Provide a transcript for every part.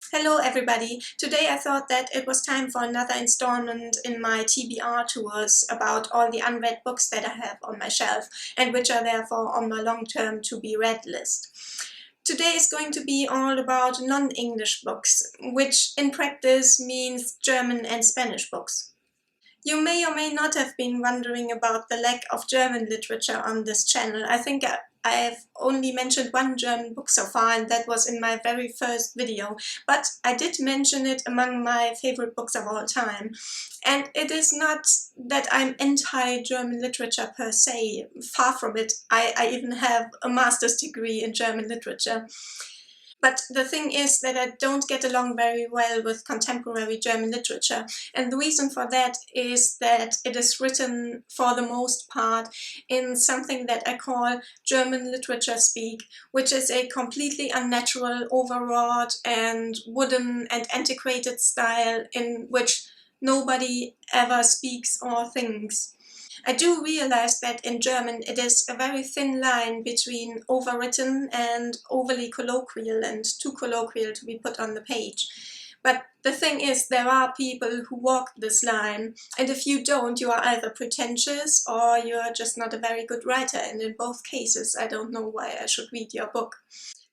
Hello everybody! Today I thought that it was time for another installment in my TBR tours about all the unread books that I have on my shelf and which are therefore on my long-term to-be-read list. Today is going to be all about non-English books, which in practice means German and Spanish books. You may or may not have been wondering about the lack of German literature on this channel. I think I've only mentioned one German book so far, and that was in my very first video. But I did mention it among my favorite books of all time. And it is not that I'm anti-German literature per se. Far from it. I even have a master's degree in German literature. But the thing is that I don't get along very well with contemporary German literature. And the reason for that is that it is written, for the most part, in something that I call German literature speak, which is a completely unnatural, overwrought and wooden and antiquated style in which nobody ever speaks or thinks. I do realize that in German it is a very thin line between overwritten and overly colloquial and too colloquial to be put on the page. But the thing is, there are people who walk this line, and if you don't, you are either pretentious or you're just not a very good writer, and in both cases I don't know why I should read your book.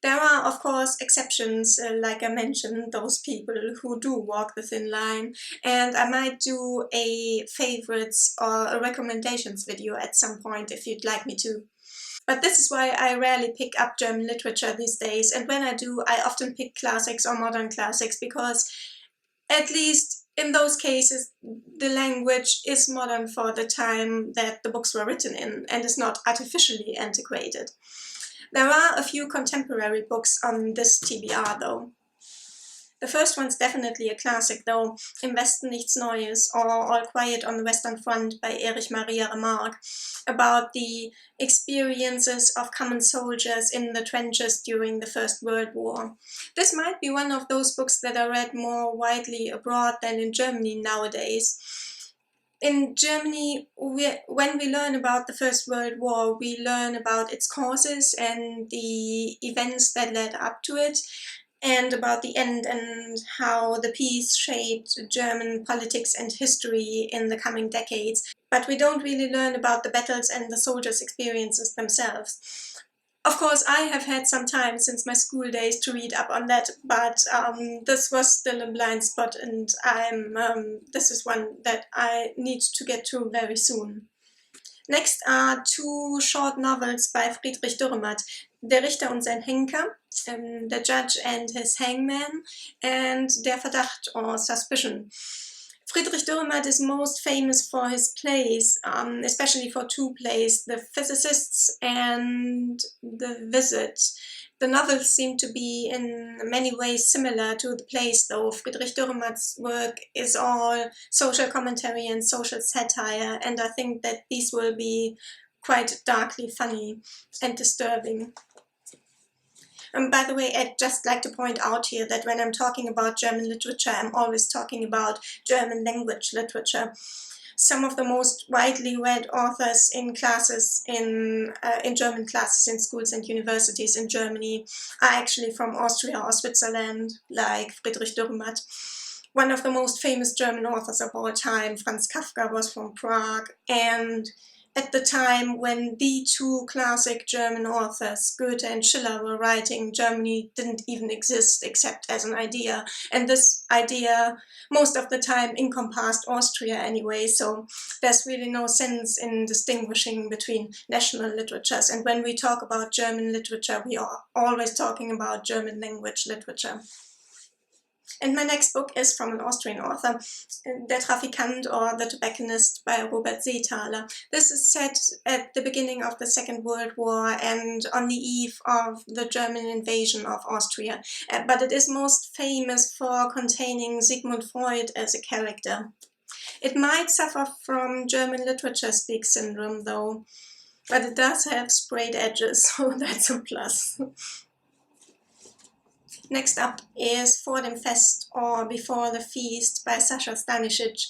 There are, of course, exceptions, like I mentioned, those people who do walk the thin line, and I might do a favorites or a recommendations video at some point if you'd like me to. But this is why I rarely pick up German literature these days, and when I do, I often pick classics or modern classics, because at least in those cases the language is modern for the time that the books were written in and is not artificially antiquated. There are a few contemporary books on this TBR though. The first one's definitely a classic though, Im Westen Nichts Neues, or All Quiet on the Western Front by Erich Remarque, about the experiences of common soldiers in the trenches during the First World War. This might be one of those books that are read more widely abroad than in Germany nowadays. In Germany, when we learn about the First World War, we learn about its causes and the events that led up to it, and about the end and how the peace shaped German politics and history in the coming decades. But we don't really learn about the battles and the soldiers' experiences themselves. Of course, I have had some time since my school days to read up on that, but this was still a blind spot, and this is one that I need to get to very soon. Next are two short novels by Friedrich Dürrenmatt, Der Richter und sein Henker, The Judge and His Hangman, and Der Verdacht or Suspicion. Friedrich Dürrenmatt is most famous for his plays, especially for two plays, The Physicists and The Visit. The novels seem to be in many ways similar to the plays, though. Friedrich Dürrenmatt's work is all social commentary and social satire, and I think that these will be quite darkly funny and disturbing. By the way, I'd just like to point out here that when I'm talking about German literature, I'm always talking about German language literature. Some of the most widely read authors in classes, in German classes in schools and universities in Germany, are actually from Austria or Switzerland, like Friedrich Dürrenmatt. One of the most famous German authors of all time, Franz Kafka, was from Prague, and at the time when the two classic German authors, Goethe and Schiller, were writing, Germany didn't even exist except as an idea. And this idea, most of the time, encompassed Austria anyway, so there's really no sense in distinguishing between national literatures. And when we talk about German literature, we are always talking about German language literature. And my next book is from an Austrian author, Der Trafikant or The Tobacconist by Robert Seethaler. This is set at the beginning of the Second World War and on the eve of the German invasion of Austria. But it is most famous for containing Sigmund Freud as a character. It might suffer from German literature speak syndrome though, but it does have sprayed edges, so that's a plus. Next up is Vor dem Fest or Before the Feast by Sasa Stanisic.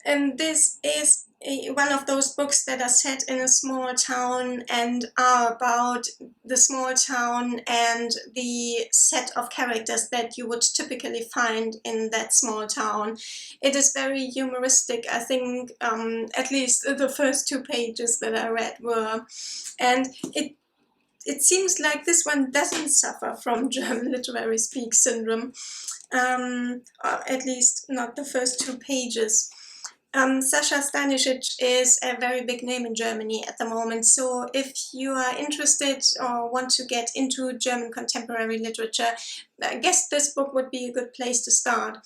And this is one of those books that are set in a small town and are about the small town and the set of characters that you would typically find in that small town. It is very humoristic, I think, at least the first 2 pages that I read were. And it seems like this one doesn't suffer from German literary speak syndrome, or at least not the first 2 pages. Sasha Stanisic is a very big name in Germany at the moment, so if you are interested or want to get into German contemporary literature, I guess this book would be a good place to start.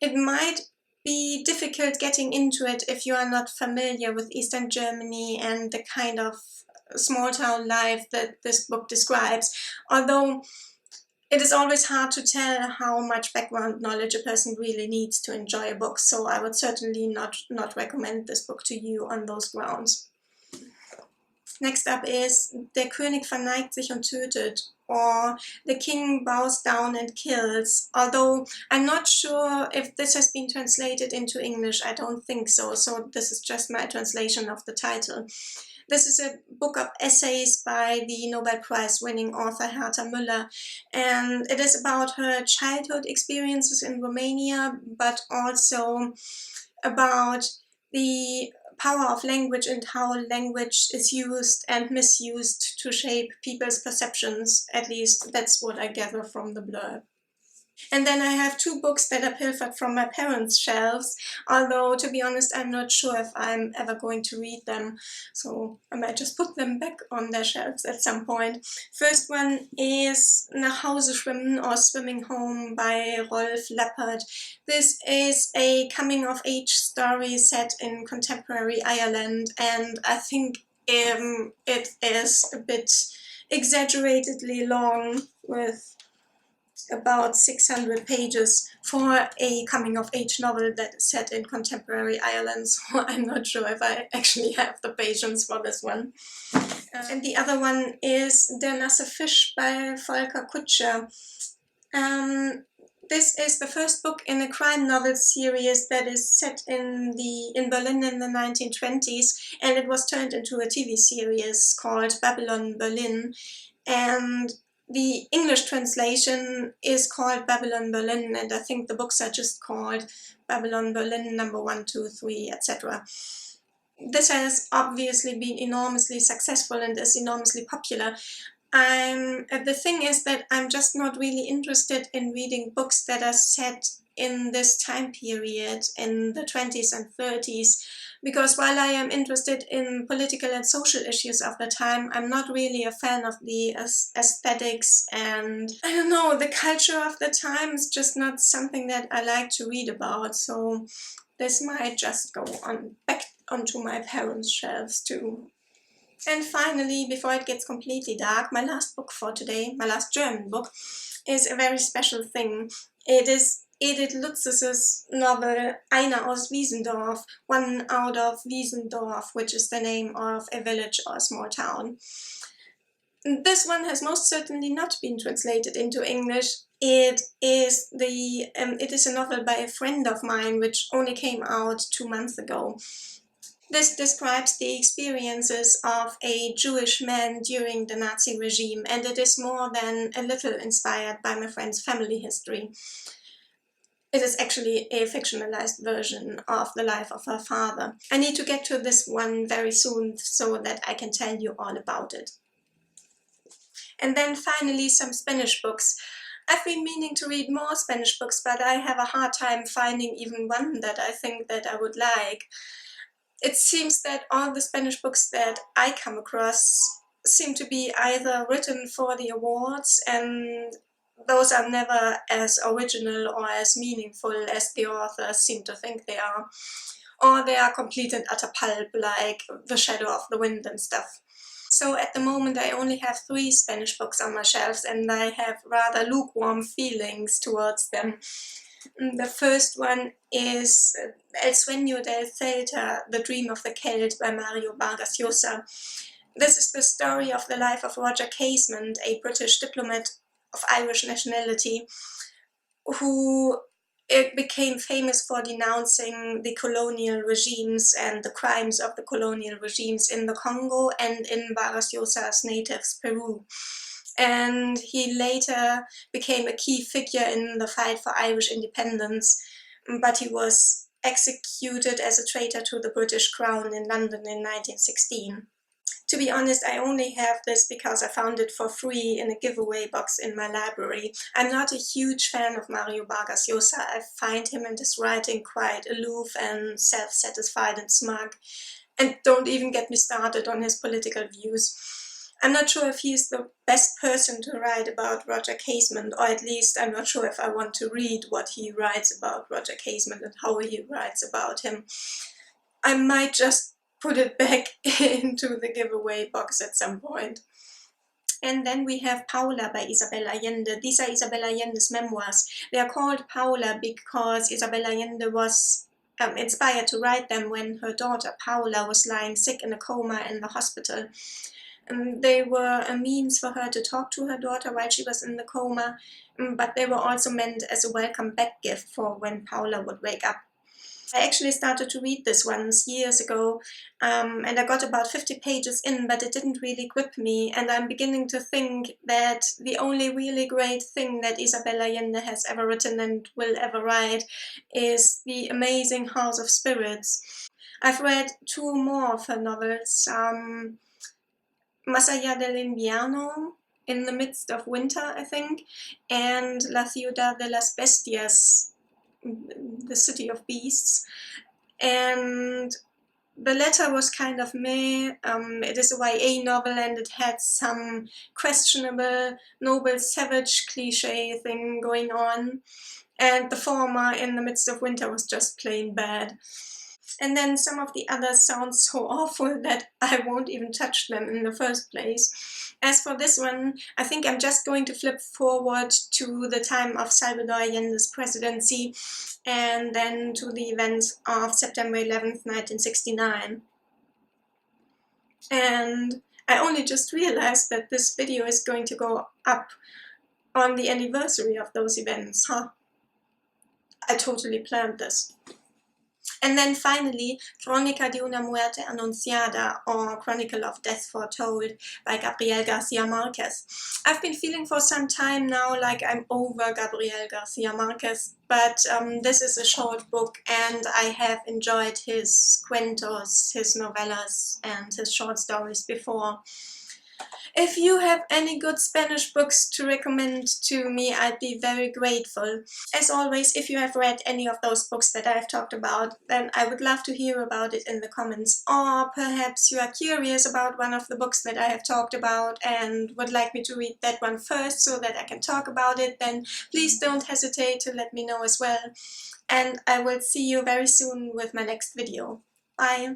It might be difficult getting into it if you are not familiar with Eastern Germany and the kind of small town life that this book describes, although it is always hard to tell how much background knowledge a person really needs to enjoy a book, so I would certainly not recommend this book to you on those grounds. Next up is Der König verneigt sich und tötet, or The King Bows Down and Kills, although I'm not sure if this has been translated into English. I don't think so, so this is just my translation of the title. This is a book of essays by the Nobel Prize winning author Herta Müller, and it is about her childhood experiences in Romania, but also about the power of language and how language is used and misused to shape people's perceptions. At least that's what I gather from the blurb. And then I have 2 books that are pilfered from my parents' shelves, although to be honest I'm not sure if I'm ever going to read them, so I might just put them back on their shelves at some point. First one is Nach Hause, Schwimmen, or Swimming Home by Rolf Lappert. This is a coming-of-age story set in contemporary Ireland, and I think it is a bit exaggeratedly long, with about 600 pages for a coming-of-age novel that is set in contemporary Ireland, so I'm not sure if I actually have the patience for this one. And the other one is Der nasse Fisch by Volker Kutscher. This is the first book in a crime novel series that is set in Berlin in the 1920s, and it was turned into a TV series called Babylon Berlin, and the English translation is called Babylon Berlin, and I think the books are just called Babylon Berlin number 1, 2, 3, etc. This has obviously been enormously successful and is enormously popular. The thing is that I'm just not really interested in reading books that are set in this time period, in the 20s and 30s, because while I am interested in political and social issues of the time, I'm not really a fan of the aesthetics and, I don't know, the culture of the time is just not something that I like to read about, so this might just go on back onto my parents' shelves too. And finally, before it gets completely dark, my last book for today, my last German book, is a very special thing. It is Edith Lutz's novel Einer aus Wiesendorf, One Out of Wiesendorf, which is the name of a village or a small town. This one has most certainly not been translated into English. It is a novel by a friend of mine, which only came out 2 months ago. This describes the experiences of a Jewish man during the Nazi regime, and it is more than a little inspired by my friend's family history. It is actually a fictionalized version of the life of her father. I need to get to this one very soon so that I can tell you all about it. And then finally some Spanish books. I've been meaning to read more Spanish books, but I have a hard time finding even one that I think that I would like. It seems that all the Spanish books that I come across seem to be either written for the awards, and those are never as original or as meaningful as the authors seem to think they are, or they are complete and utter pulp like The Shadow of the Wind and stuff. So at the moment I only have 3 Spanish books on my shelves, and I have rather lukewarm feelings towards them. The first one is El Sueño del Celta, The Dream of the Celt by Mario Vargas Llosa. This is the story of the life of Roger Casement, a British diplomat of Irish nationality, who it became famous for denouncing the colonial regimes and the crimes of the colonial regimes in the Congo and in Vargas Llosa's natives, Peru. And he later became a key figure in the fight for Irish independence, but he was executed as a traitor to the British Crown in London in 1916. To be honest, I only have this because I found it for free in a giveaway box in my library. I'm not a huge fan of Mario Vargas Llosa. I find him and his writing quite aloof and self-satisfied and smug. And don't even get me started on his political views. I'm not sure if he's the best person to write about Roger Casement, or at least I'm not sure if I want to read what he writes about Roger Casement and how he writes about him. I might just put it back into the giveaway box at some point. And then we have Paula by Isabel Allende. These are Isabel Allende's memoirs. They are called Paula because Isabel Allende was inspired to write them when her daughter Paula was lying sick in a coma in the hospital. They were a means for her to talk to her daughter while she was in the coma, but they were also meant as a welcome back gift for when Paula would wake up. I actually started to read this once years ago, and I got about 50 pages in, but it didn't really grip me, and I'm beginning to think that the only really great thing that Isabel Allende has ever written and will ever write is the amazing House of Spirits. I've read 2 more of her novels, Más allá del invierno, In the Midst of Winter, I think, and La ciudad de las bestias, The City of Beasts. And the latter was kind of meh. It is a YA novel and it had some questionable noble savage cliche thing going on. And the former, In the Midst of Winter, was just plain bad. And then some of the others sound so awful that I won't even touch them in the first place. As for this one, I think I'm just going to flip forward to the time of Salvador Allende's presidency and then to the events of September 11th, 1969. And I only just realized that this video is going to go up on the anniversary of those events, huh? I totally planned this. And then finally, Crónica de una muerte anunciada, or Chronicle of Death Foretold, by Gabriel García Márquez. I've been feeling for some time now like I'm over Gabriel García Márquez, but this is a short book and I have enjoyed his cuentos, his novellas and his short stories before. If you have any good Spanish books to recommend to me, I'd be very grateful. As always, if you have read any of those books that I've talked about, then I would love to hear about it in the comments. Or perhaps you are curious about one of the books that I have talked about and would like me to read that one first so that I can talk about it, then please don't hesitate to let me know as well. And I will see you very soon with my next video. Bye!